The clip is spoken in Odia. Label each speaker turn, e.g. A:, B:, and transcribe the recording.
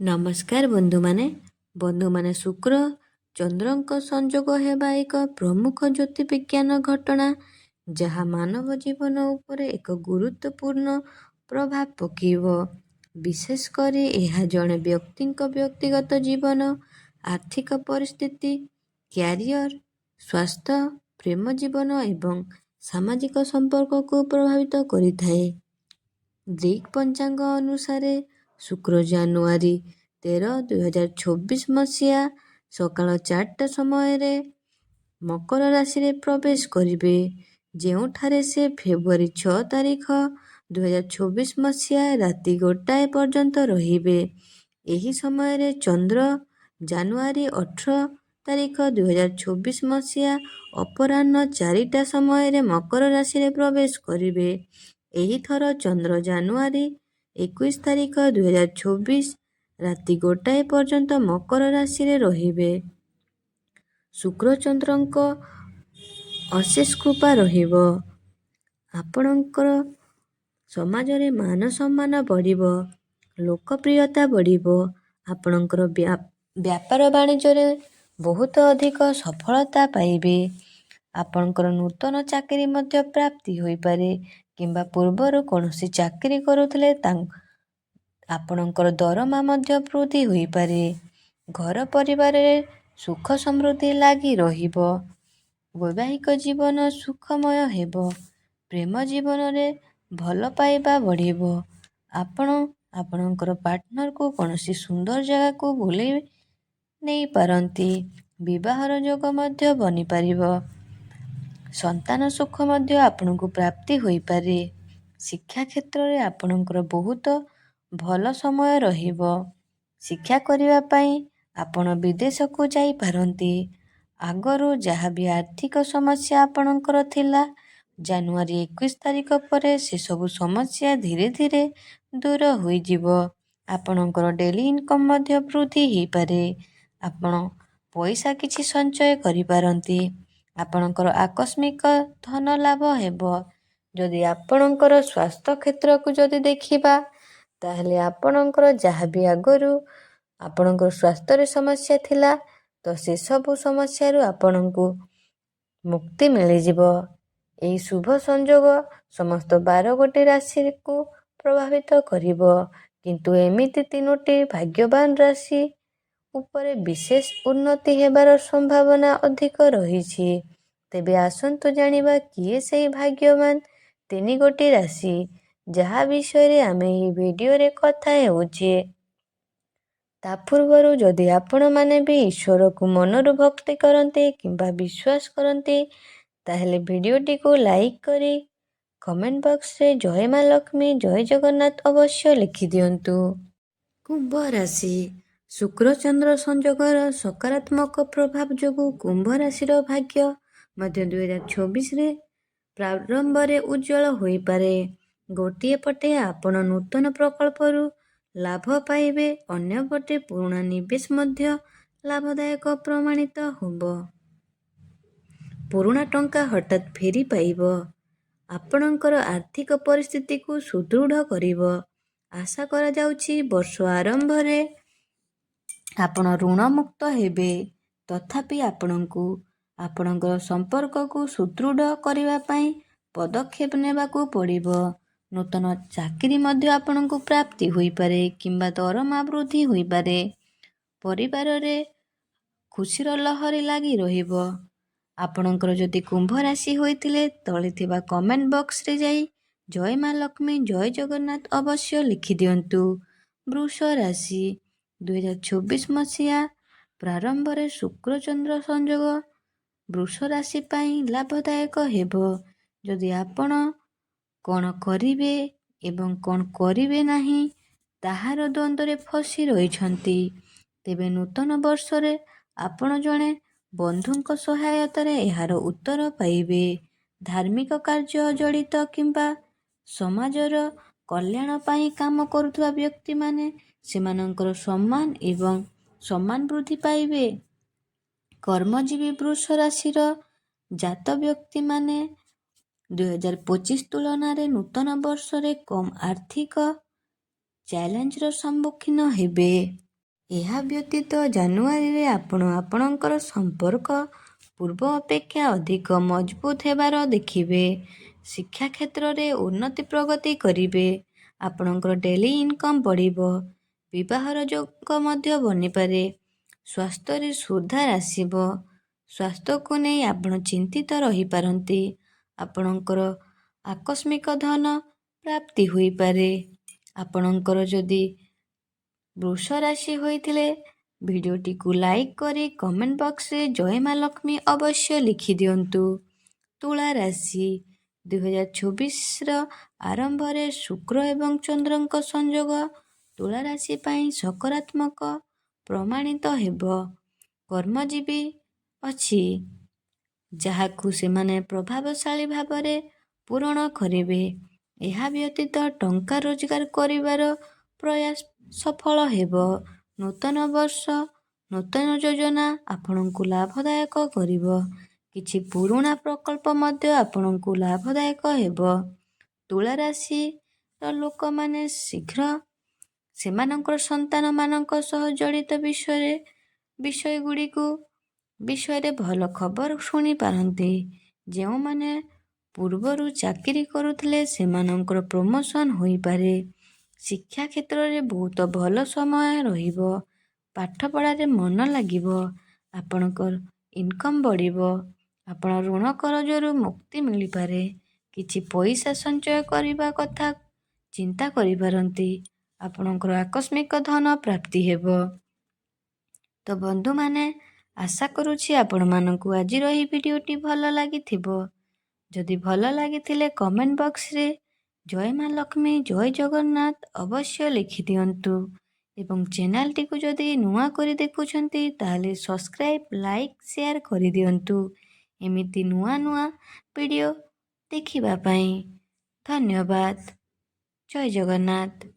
A: ନମସ୍କାର ବନ୍ଧୁମାନେ ଶୁକ୍ର ଚନ୍ଦ୍ରଙ୍କ ସଂଯୋଗ ହେବା ଏକ ପ୍ରମୁଖ ଜ୍ୟୋତିର୍ବିଜ୍ଞାନ ଘଟଣା ଯାହା ମାନବ ଜୀବନ ଉପରେ ଏକ ଗୁରୁତ୍ୱପୂର୍ଣ୍ଣ ପ୍ରଭାବ ପକାଇବ। ବିଶେଷ କରି ଏହା ଜଣେ ବ୍ୟକ୍ତିଙ୍କ ବ୍ୟକ୍ତିଗତ ଜୀବନ, ଆର୍ଥିକ ପରିସ୍ଥିତି, କ୍ୟାରିୟର, ସ୍ୱାସ୍ଥ୍ୟ, ପ୍ରେମ ଜୀବନ ଏବଂ ସାମାଜିକ ସମ୍ପର୍କକୁ ପ୍ରଭାବିତ କରିଥାଏ। ଗ୍ରୀକ୍ ପଞ୍ଚାଙ୍ଗ ଅନୁସାରେ ଶୁକ୍ର ଜାନୁଆରୀ 13, 2024 ମସିହା ସକାଳ 4ଟା ସମୟରେ ମକର ରାଶିରେ ପ୍ରବେଶ କରିବେ, ଯେଉଁଠାରେ ସେ ଫେବୃଆରୀ 6 ତାରିଖ 2024 ମସିହା ରାତି 1ଟାଏ ପର୍ଯ୍ୟନ୍ତ ରହିବେ। ଏହି ସମୟରେ ଚନ୍ଦ୍ର ଜାନୁଆରୀ 18 ତାରିଖ 2024 ମସିହା ଅପରାହ୍ନ 4ଟା ସମୟରେ ମକର ରାଶିରେ ପ୍ରବେଶ କରିବେ। ଏହି ଥର ଚନ୍ଦ୍ର ଜାନୁଆରୀ 21 ତାରିଖ 2024 ରାତି 1ଟାଏ ପର୍ଯ୍ୟନ୍ତ ମକର ରାଶିରେ ରହିବେ। ଶୁକ୍ର ଚନ୍ଦ୍ରଙ୍କ ଅଶେଷ କୃପା ରହିବ। ଆପଣଙ୍କର ସମାଜରେ ମାନ ସମ୍ମାନ ବଢ଼ିବ, ଲୋକପ୍ରିୟତା ବଢ଼ିବ। ଆପଣଙ୍କର ବ୍ୟାପାର ବାଣିଜ୍ୟରେ ବହୁତ ଅଧିକ ସଫଳତା ପାଇବେ। ଆପଣଙ୍କର ନୂତନ ଚାକିରି ମଧ୍ୟ ପ୍ରାପ୍ତି ହୋଇପାରେ କିମ୍ବା ପୂର୍ବରୁ କୌଣସି ଚାକିରି କରୁଥିଲେ ଆପଣଙ୍କର ଦରମା ମଧ୍ୟ ବୃଦ୍ଧି ହୋଇପାରେ। ଘର ପରିବାରରେ ସୁଖ ସମୃଦ୍ଧି ଲାଗି ରହିବ। ବୈବାହିକ ଜୀବନ ସୁଖମୟ ହେବ। ପ୍ରେମ ଜୀବନରେ ଭଲ ପାଇବା ବଢ଼ିବ। ଆପଣ ଆପଣଙ୍କର ପାର୍ଟନରକୁ କୌଣସି ସୁନ୍ଦର ଜାଗାକୁ ବୁଲାଇ ନେଇପାରନ୍ତି। ବିବାହର ଯୋଗ ମଧ୍ୟ ବନିପାରିବ। ସନ୍ତାନ ସୁଖ ମଧ୍ୟ ଆପଣଙ୍କୁ ପ୍ରାପ୍ତି ହୋଇପାରେ। ଶିକ୍ଷା କ୍ଷେତ୍ରରେ ଆପଣଙ୍କର ବହୁତ ଭଲ ସମୟ ରହିବ। ଶିକ୍ଷା କରିବା ପାଇଁ ଆପଣ ବିଦେଶକୁ ଯାଇପାରନ୍ତି। ଆଗରୁ ଯାହା ବି ଆର୍ଥିକ ସମସ୍ୟା ଆପଣଙ୍କର ଥିଲା, ଜାନୁଆରୀ 21 ତାରିଖ ପରେ ସେସବୁ ସମସ୍ୟା ଧୀରେ ଧୀରେ ଦୂର ହୋଇଯିବ। ଆପଣଙ୍କର ଡେଲି ଇନକମ୍ ମଧ୍ୟ ବୃଦ୍ଧି ହୋଇପାରେ। ଆପଣ ପଇସା କିଛି ସଞ୍ଚୟ କରିପାରନ୍ତି। ଆପଣଙ୍କର ଆକସ୍ମିକ ଧନ ଲାଭ ହେବ। ଯଦି ଆପଣଙ୍କର ସ୍ୱାସ୍ଥ୍ୟ କ୍ଷେତ୍ରକୁ ଯଦି ଦେଖିବା, ତାହେଲେ ଆପଣଙ୍କର ଯାହା ବି ଆଗରୁ ଆପଣଙ୍କର ସ୍ୱାସ୍ଥ୍ୟରେ ସମସ୍ୟା ଥିଲା, ତ ସେସବୁ ସମସ୍ୟାରୁ ଆପଣଙ୍କୁ ମୁକ୍ତି ମିଳିଯିବ। ଏହି ଶୁଭ ସଂଯୋଗ ସମସ୍ତ 12ଗୋଟି ରାଶିକୁ ପ୍ରଭାବିତ କରିବ, କିନ୍ତୁ ଏମିତି 3ଟି ଭାଗ୍ୟବାନ ରାଶି ଉପରେ ବିଶେଷ ଉନ୍ନତି ହେବାର ସମ୍ଭାବନା ଅଧିକ ରହିଛି। ତେବେ ଆସନ୍ତୁ ଜାଣିବା କିଏ ସେହି ଭାଗ୍ୟବାନ 3ଗୋଟି ରାଶି, ଯାହା ବିଷୟରେ ଆମେ ଏହି ଭିଡ଼ିଓରେ କଥା ହେଉଛେ। ତା ପୂର୍ବରୁ ଯଦି ଆପଣମାନେ ବି ଈଶ୍ୱରକୁ ମନରୁ ଭକ୍ତି କରନ୍ତି କିମ୍ବା ବିଶ୍ୱାସ କରନ୍ତି, ତାହେଲେ ଭିଡ଼ିଓଟିକୁ ଲାଇକ୍ କରି କମେଣ୍ଟ ବକ୍ସରେ ଜୟ ମା ଲକ୍ଷ୍ମୀ, ଜୟ ଜଗନ୍ନାଥ ଅବଶ୍ୟ ଲେଖିଦିଅନ୍ତୁ। କୁମ୍ଭ ରାଶି। ଶୁକ୍ର ଚନ୍ଦ୍ର ସଂଯୋଗର ସକାରାତ୍ମକ ପ୍ରଭାବ ଯୋଗୁଁ କୁମ୍ଭ ରାଶିର ଭାଗ୍ୟ ମଧ୍ୟ 2024ରେ ପ୍ରାରମ୍ଭରେ ଉଜ୍ଜ୍ୱଳ ହୋଇପାରେ। ଗୋଟିଏ ପଟେ ଆପଣ ନୂତନ ପ୍ରକଳ୍ପରୁ ଲାଭ ପାଇବେ, ଅନ୍ୟପଟେ ପୁରୁଣା ନିବେଶ ମଧ୍ୟ ଲାଭଦାୟକ ପ୍ରମାଣିତ ହେବ। ପୁରୁଣା ଟଙ୍କା ହଠାତ୍ ଫେରି ପାଇବ। ଆପଣଙ୍କର ଆର୍ଥିକ ପରିସ୍ଥିତିକୁ ସୁଦୃଢ଼ କରିବ। ଆଶା କରାଯାଉଛି ବର୍ଷ ଆରମ୍ଭରେ ଆପଣ ଋଣମୁକ୍ତ ହେବେ। ତଥାପି ଆପଣଙ୍କୁ ଆପଣଙ୍କର ସମ୍ପର୍କକୁ ସୁଦୃଢ଼ କରିବା ପାଇଁ ପଦକ୍ଷେପ ନେବାକୁ ପଡ଼ିବ। ନୂତନ ଚାକିରି ମଧ୍ୟ ଆପଣଙ୍କୁ ପ୍ରାପ୍ତି ହୋଇପାରେ କିମ୍ବା ଦରମା ବୃଦ୍ଧି ହୋଇପାରେ। ପରିବାରରେ ଖୁସିର ଲହରୀ ଲାଗି ରହିବ। ଆପଣଙ୍କର ଯଦି କୁମ୍ଭ ରାଶି ହୋଇଥିଲେ, ତଳେ ଥିବା କମେଣ୍ଟ ବକ୍ସରେ ଯାଇ ଜୟ ମା ଲକ୍ଷ୍ମୀ, ଜୟ ଜଗନ୍ନାଥ ଅବଶ୍ୟ ଲେଖିଦିଅନ୍ତୁ। ବୃଷ ରାଶି। 2024 ମସିହା ପ୍ରାରମ୍ଭରେ ଶୁକ୍ର ଚନ୍ଦ୍ର ସଂଯୋଗ ବୃଷ ରାଶି ପାଇଁ ଲାଭଦାୟକ ହେବ। ଯଦି ଆପଣ କ'ଣ କରିବେ ଏବଂ କ'ଣ କରିବେ ନାହିଁ ତାହାର ଦ୍ୱନ୍ଦ୍ୱରେ ଫସି ରହିଛନ୍ତି, ତେବେ ନୂତନ ବର୍ଷରେ ଆପଣ ଜଣେ ବନ୍ଧୁଙ୍କ ସହାୟତାରେ ଏହାର ଉତ୍ତର ପାଇବେ। ଧାର୍ମିକ କାର୍ଯ୍ୟ ଜଡ଼ିତ କିମ୍ବା ସମାଜର କଲ୍ୟାଣ ପାଇଁ କାମ କରୁଥିବା ବ୍ୟକ୍ତିମାନେ ସେମାନଙ୍କର ସମ୍ମାନ ଏବଂ ସମ୍ମାନ ବୃଦ୍ଧି ପାଇବେ। କର୍ମଜୀବୀ ବୃଷ ରାଶିର ଜାତ ବ୍ୟକ୍ତିମାନେ 2025 ତୁଳନାରେ ନୂତନ ବର୍ଷରେ କମ୍ ଆର୍ଥିକ ଚ୍ୟାଲେଞ୍ଜର ସମ୍ମୁଖୀନ ହେବେ। ଏହା ବ୍ୟତୀତ ଜାନୁଆରୀରେ ଆପଣ ଆପଣଙ୍କର ସମ୍ପର୍କ ପୂର୍ବ ଅପେକ୍ଷା ଅଧିକ ମଜବୁତ ହେବାର ଦେଖିବେ। ଶିକ୍ଷା କ୍ଷେତ୍ରରେ ଉନ୍ନତି ପ୍ରଗତି କରିବେ। ଆପଣଙ୍କର ଡେଲି ଇନକମ୍ ବଢ଼ିବ। ବିବାହର ଯୋଗ ମଧ୍ୟ ବନିପାରେ। ସ୍ୱାସ୍ଥ୍ୟରେ ସୁଧାର ଆସିବ। ସ୍ୱାସ୍ଥ୍ୟକୁ ନେଇ ଆପଣ ଚିନ୍ତିତ ରହିପାରନ୍ତି। ଆପଣଙ୍କର ଆକସ୍ମିକ ଧନ ପ୍ରାପ୍ତି ହୋଇପାରେ। ଆପଣଙ୍କର ଯଦି ବୃଷ ରାଶି ହୋଇଥିଲେ ଭିଡ଼ିଓଟିକୁ ଲାଇକ୍ କରି କମେଣ୍ଟ ବକ୍ସରେ ଜୟ ମା ଲକ୍ଷ୍ମୀ ଅବଶ୍ୟ ଲେଖିଦିଅନ୍ତୁ। ତୁଳା ରାଶି 2024ର ଆରମ୍ଭରେ ଶୁକ୍ର ଏବଂ ଚନ୍ଦ୍ରଙ୍କ ସଂଯୋଗ ତୁଳା ରାଶି ପାଇଁ ସକାରାତ୍ମକ ପ୍ରମାଣିତ ହେବ। କର୍ମଜୀବୀ ଅଛି ଯାହାକୁ ସେମାନେ ପ୍ରଭାବଶାଳୀ ଭାବରେ ପୂରଣ କରିବେ। ଏହା ବ୍ୟତୀତ ଟଙ୍କା ରୋଜଗାର କରିବାର ପ୍ରୟାସ ସଫଳ ହେବ। ନୂତନ ବର୍ଷ ନୂତନ ଯୋଜନା ଆପଣଙ୍କୁ ଲାଭଦାୟକ କରିବ। କିଛି ପୁରୁଣା ପ୍ରକଳ୍ପ ମଧ୍ୟ ଆପଣଙ୍କୁ ଲାଭଦାୟକ ହେବ। ତୁଳା ରାଶିର ଲୋକମାନେ ଶୀଘ୍ର ସେମାନଙ୍କର ସନ୍ତାନମାନଙ୍କ ସହ ଜଡ଼ିତ ବିଷୟରେ ଭଲ ଖବର ଶୁଣିପାରନ୍ତି। ଯେଉଁମାନେ ପୂର୍ବରୁ ଚାକିରି କରୁଥିଲେ ସେମାନଙ୍କର ପ୍ରମୋସନ୍ ହୋଇପାରେ। ଶିକ୍ଷା କ୍ଷେତ୍ରରେ ବହୁତ ଭଲ ସମୟ ରହିବ। ପାଠପଢ଼ାରେ ମନ ଲାଗିବ। ଆପଣଙ୍କର ଇନକମ୍ ବଢ଼ିବ। ଆପଣ ଋଣ କରଜରୁ ମୁକ୍ତି ମିଳିପାରେ। କିଛି ପଇସା ସଞ୍ଚୟ କରିବା କଥା ଚିନ୍ତା କରିପାରନ୍ତି। ଆପଣଙ୍କର ଆକସ୍ମିକ ଧନ ପ୍ରାପ୍ତି ହେବ। ତ ବନ୍ଧୁମାନେ, ଆଶା କରୁଛି ଆପଣମାନଙ୍କୁ ଆଜିର ଏହି ଭିଡ଼ିଓଟି ଭଲ ଲାଗିଥିବ। ଯଦି ଭଲ ଲାଗିଥିଲେ କମେଣ୍ଟ ବକ୍ସରେ ଜୟ ମା ଲକ୍ଷ୍ମୀ ଜୟ ଜଗନ୍ନାଥ ଅବଶ୍ୟ ଲେଖିଦିଅନ୍ତୁ ଏବଂ ଚ୍ୟାନେଲଟିକୁ ଯଦି ନୂଆ କରି ଦେଖୁଛନ୍ତି ତାହେଲେ ସବସ୍କ୍ରାଇବ୍ ଲାଇକ୍ ସେୟାର କରିଦିଅନ୍ତୁ ଏମିତି ନୂଆ ନୂଆ ଭିଡ଼ିଓ ଦେଖିବା ପାଇଁ। ଧନ୍ୟବାଦ। ଜୟ ଜଗନ୍ନାଥ।